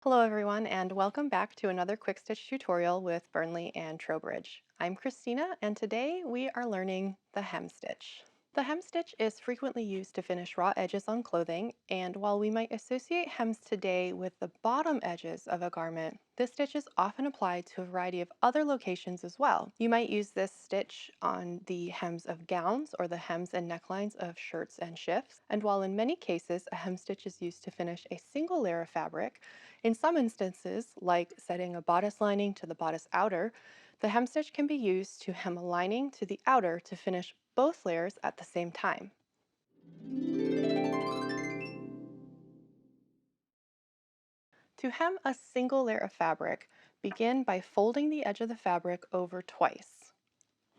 Hello everyone and welcome back to another quick stitch tutorial with Burnley and Trowbridge. I'm Christina and today we are learning the hem stitch. The hem stitch is frequently used to finish raw edges on clothing, and while we might associate hems today with the bottom edges of a garment, this stitch is often applied to a variety of other locations as well. You might use this stitch on the hems of gowns or the hems and necklines of shirts and shifts, and while in many cases a hem stitch is used to finish a single layer of fabric, in some instances, like setting a bodice lining to the bodice outer, the hem stitch can be used to hem a lining to the outer to finish both layers at the same time. To hem a single layer of fabric, begin by folding the edge of the fabric over twice.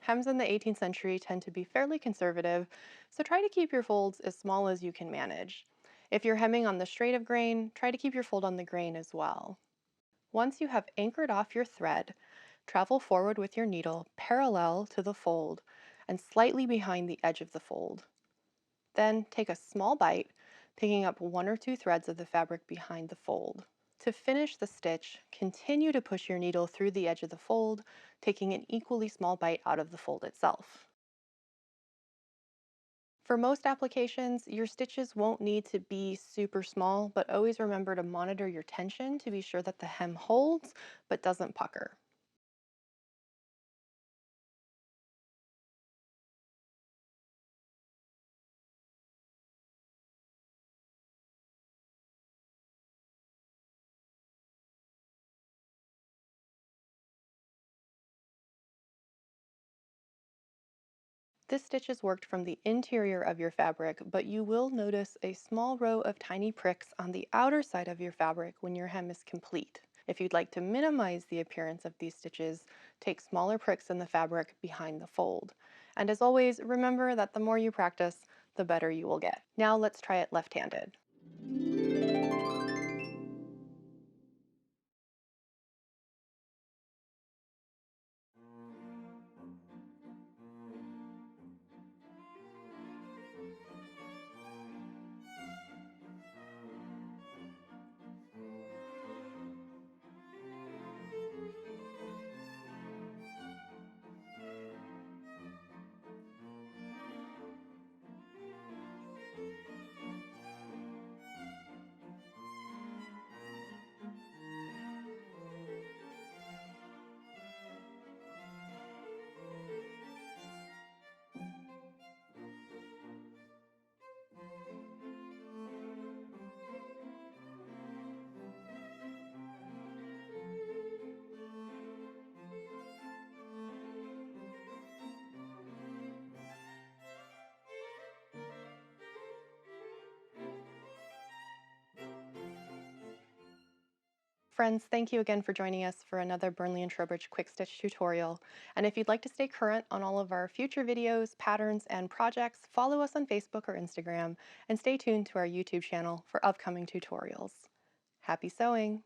Hems in the 18th century tend to be fairly conservative, so try to keep your folds as small as you can manage. If you're hemming on the straight of grain, try to keep your fold on the grain as well. Once you have anchored off your thread, travel forward with your needle parallel to the fold and slightly behind the edge of the fold. Then take a small bite, picking up one or two threads of the fabric behind the fold. To finish the stitch, continue to push your needle through the edge of the fold, taking an equally small bite out of the fold itself. For most applications, your stitches won't need to be super small, but always remember to monitor your tension to be sure that the hem holds but doesn't pucker. This stitch is worked from the interior of your fabric, but you will notice a small row of tiny pricks on the outer side of your fabric when your hem is complete. If you'd like to minimize the appearance of these stitches, take smaller pricks in the fabric behind the fold. And as always, remember that the more you practice, the better you will get. Now let's try it left-handed. Friends, thank you again for joining us for another Burnley and Trowbridge quick stitch tutorial. And if you'd like to stay current on all of our future videos, patterns, and projects, follow us on Facebook or Instagram, and stay tuned to our YouTube channel for upcoming tutorials. Happy sewing!